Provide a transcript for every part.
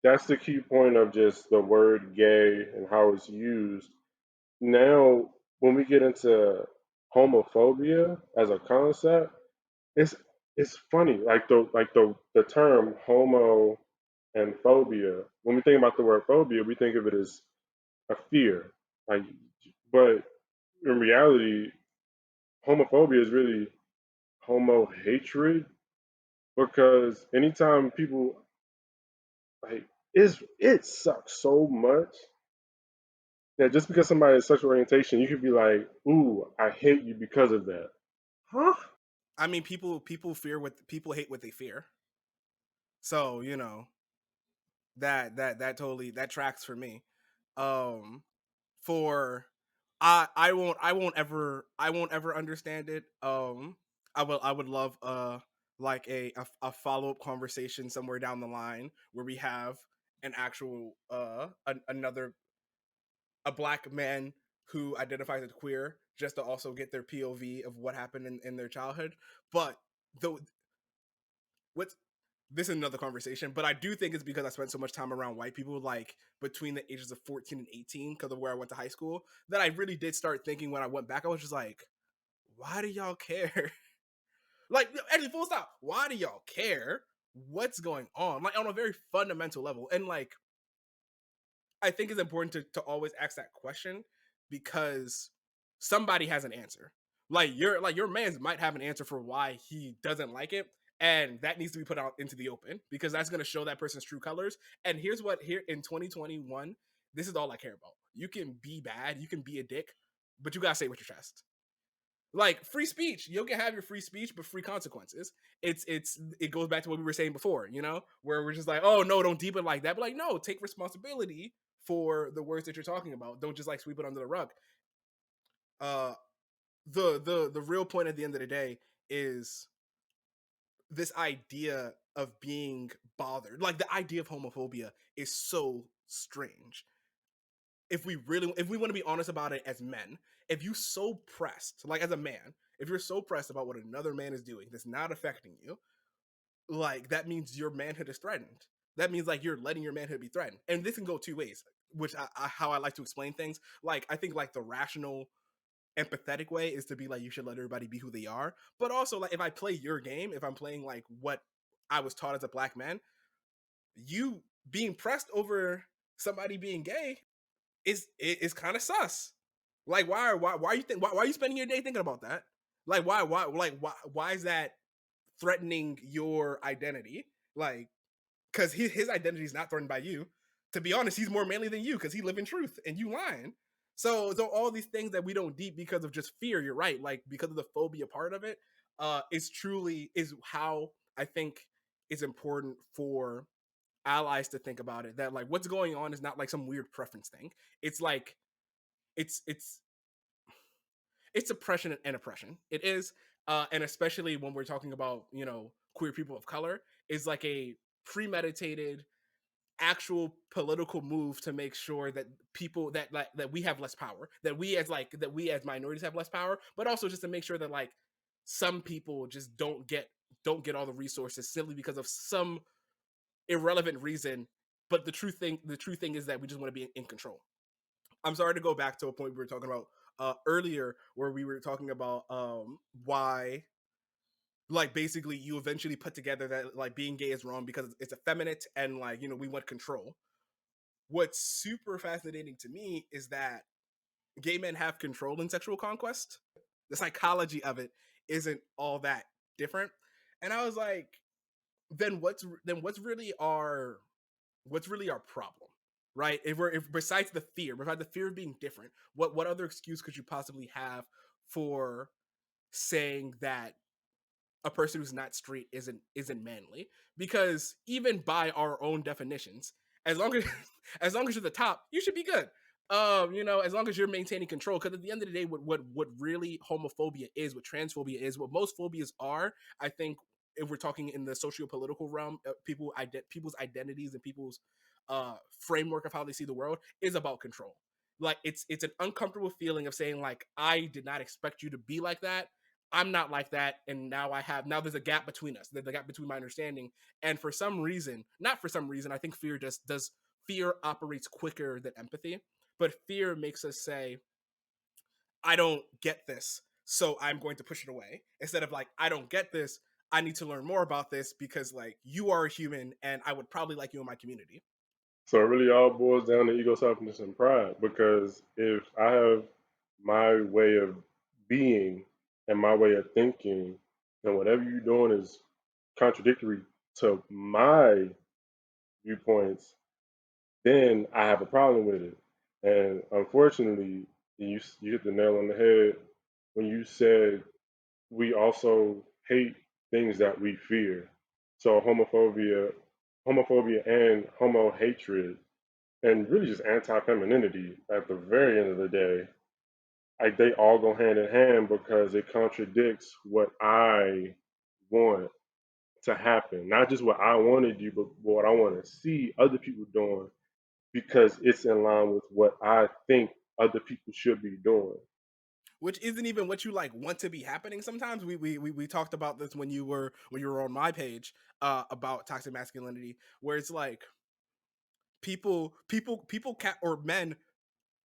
that's the key point of just the word gay and how it's used. Now, when we get into homophobia as a concept, it's it's funny. The term homo and phobia. When we think about the word phobia, we think of it as a fear. Like, but in reality, homophobia is really homo hatred because anytime people like it sucks so much that just because somebody has sexual orientation, you could be like, "Ooh, I hate you because of that." Huh? I mean, people fear what people hate what they fear. So that totally that tracks for me. Um, for I won't ever understand it. I would love like a follow up conversation somewhere down the line where we have an actual another a black man who identifies as queer just to also get their POV of what happened in their childhood. But though what's this is another conversation, but I do think it's because I spent so much time around white people, like between the ages of 14 and 18, because of where I went to high school, that I really did start thinking when I went back. I was just like, why do y'all care? Like, actually, full stop. Why do y'all care? What's going on? Like, on a very fundamental level. And, like, I think it's important to always ask that question because somebody has an answer. Like your man's might have an answer for why he doesn't like it, and that needs to be put out into the open because that's going to show that person's true colors. And here's what here in 2021, this is all I care about. You can be bad, you can be a dick, but you gotta say it with your chest. Like free speech, you can have your free speech, but free consequences. It goes back to what we were saying before, where we're just like, oh no, don't deep it like that. But like, no, take responsibility for the words that you're talking about. Don't just like sweep it under the rug. Uh, the real point at the end of the day is this idea of being bothered. Like the idea of homophobia is so strange. If we want to be honest about it as men, if you so pressed, like as a man, if you're so pressed about what another man is doing that's not affecting you, like that means your manhood is threatened. That means like you're letting your manhood be threatened. And this can go two ways, which how I like to explain things. Like I think like the rational empathetic way is to be like you should let everybody be who they are. But also like if I play your game, if I'm playing like what I was taught as a black man, you being pressed over somebody being gay is kind of sus. Like why you think why are you spending your day thinking about that? Like why is that threatening your identity? Like because his identity is not threatened by you. To be honest, he's more manly than you because he live in truth and you lying. So all these things that we don't deep because of just fear. You're right. Like because of the phobia part of it, is truly is how I think it's important for allies to think about it. That like what's going on is not like some weird preference thing. It's like it's it's it's oppression and oppression. It is, and especially when we're talking about queer people of color, is like a premeditated actual political move to make sure that people that we have less power, that we as minorities have less power, but also just to make sure that like some people just don't get all the resources simply because of some irrelevant reason. But the true thing is that we just want to be in control. I'm sorry to go back to a point we were talking about earlier, where we were talking about why, like, basically you eventually put together that like being gay is wrong because it's effeminate and like we want control. What's super fascinating to me is that gay men have control in sexual conquest. The psychology of it isn't all that different, and I was like, then what's really our problem, right? If besides the fear of being different, what other excuse could you possibly have for saying that a person who's not straight isn't manly? Because even by our own definitions, as long as as long as you're the top, you should be good. As long as you're maintaining control. Because at the end of the day, what really homophobia is, what transphobia is, what most phobias are, I think, if we're talking in the socio-political realm, people's identities and people's framework of how they see the world is about control. Like it's an uncomfortable feeling of saying like I did not expect you to be like that. I'm not like that, and now there's a gap between us, the gap between my understanding, and for some reason, not for some reason, I think fear just does fear operates quicker than empathy, but fear makes us say, I don't get this, so I'm going to push it away. Instead of like, I don't get this, I need to learn more about this because like you are a human and I would probably like you in my community. So it really all boils down to ego, selfishness, and pride. Because if I have my way of being and my way of thinking, and whatever you're doing is contradictory to my viewpoints, then I have a problem with it. And unfortunately, you hit the nail on the head when you said we also hate things that we fear. So homophobia and homo hatred, and really just anti-femininity at the very end of the day, they all go hand in hand because it contradicts what I want to happen. Not just what I want to do, but what I want to see other people doing because it's in line with what I think other people should be doing. Which isn't even what you like want to be happening. Sometimes we talked about this when you were on my page about toxic masculinity, where it's like people cap or men,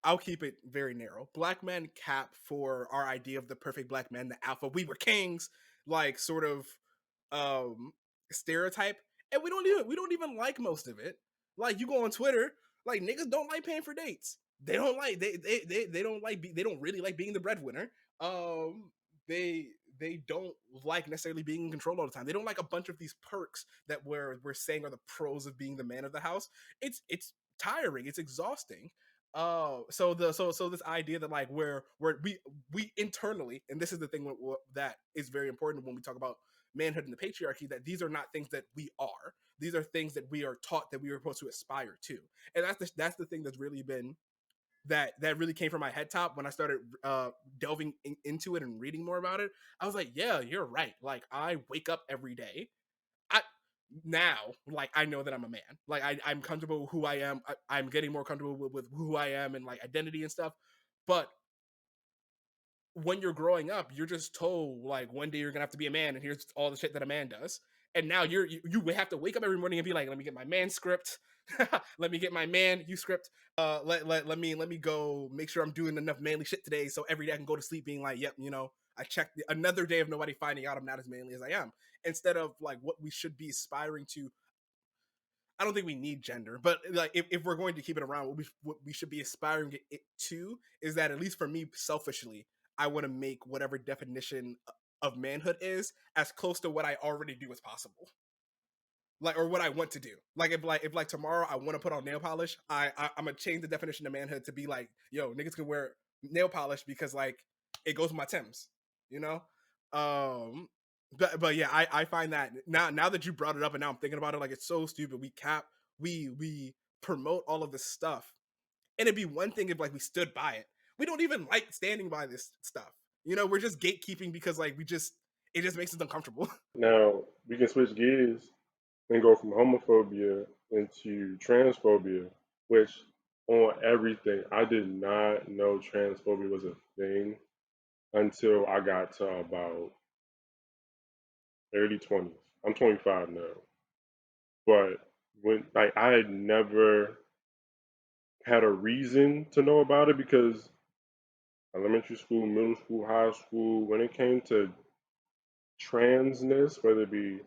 I'll keep it very narrow. Black men cap for our idea of the perfect black man, the alpha. We were kings, like sort of um stereotype, and we don't even like most of it. Like you go on Twitter, like niggas don't like paying for dates. They don't like they don't like they don't really like being the breadwinner. Um, they they don't like necessarily being in control all the time. They don't like a bunch of these perks that we're saying are the pros of being the man of the house. It's tiring. It's exhausting. So this idea that like we internally, and this is the thing that is very important when we talk about manhood and the patriarchy, that these are not things that we are. These are things that we are taught that we are supposed to aspire to, and that's the thing that's really been that really came from my head top when I started delving into it and reading more about it. I was like, yeah, you're right. Like I wake up every day. I now like I know that I'm a man. Like I'm comfortable with who I am. I'm getting more comfortable with who I am and like identity and stuff. But when you're growing up, you're just told like one day you're gonna have to be a man, and here's all the shit that a man does. And now you have to wake up every morning and be like, let me get my man script, let me get my man you script. Let me go make sure I'm doing enough manly shit today, so every day I can go to sleep being like, yep, I checked another day of nobody finding out I'm not as manly as I am. Instead of like what we should be aspiring to. I don't think we need gender, but like if we're going to keep it around, what we should be aspiring it to is that, at least for me selfishly, I want to make whatever definition of manhood is as close to what I already do as possible, like, or what I want to do. Like if tomorrow I want to put on nail polish, I'm gonna change the definition of manhood to be like, yo, niggas can wear nail polish because like it goes with my Timbs, you know. But yeah, I find that now that you brought it up and now I'm thinking about it, like it's so stupid. We promote all of this stuff, and it'd be one thing if like we stood by it. We don't even like standing by this stuff. We're just gatekeeping because like it just makes us uncomfortable. Now we can switch gears and go from homophobia into transphobia, which on everything, I did not know transphobia was a thing until I got to about early 20s. I'm 25 now. But when like I had never had a reason to know about it because elementary school, middle school, high school, when it came to transness, whether it be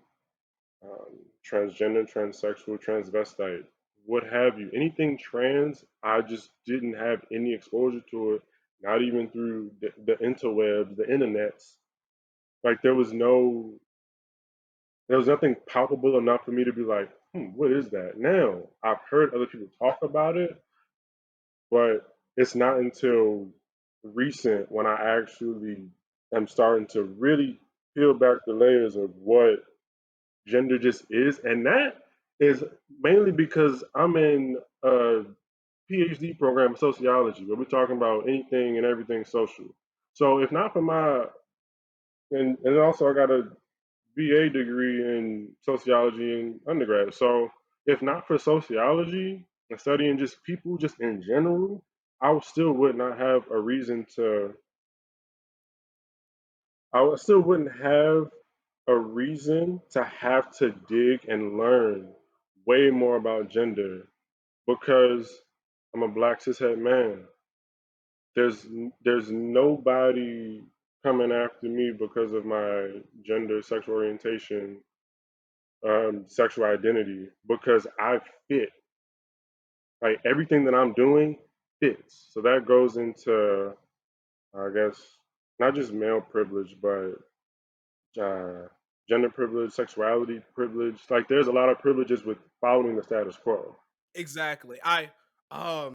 transgender, transsexual, transvestite, what have you. Anything trans, I just didn't have any exposure to it, not even through the interwebs, the internets. Like there was nothing palpable enough for me to be like, what is that? Now I've heard other people talk about it, but it's not until recent when I actually am starting to really peel back the layers of what gender just is, and that is mainly because I'm in a PhD program in sociology, where we're talking about anything and everything social. So if not for my and also I got a BA degree in sociology in undergrad. So if not for sociology and studying just people just in general, I still would not have a reason to still wouldn't have a reason to have to dig and learn way more about gender because I'm a black cishet man. There's there's nobody coming after me because of my gender, sexual orientation, sexual identity because I fit. Like everything that I'm doing fits. So that goes into, I guess, not just male privilege, but uh, gender privilege, sexuality privilege. Like there's a lot of privileges with following the status quo. Exactly. I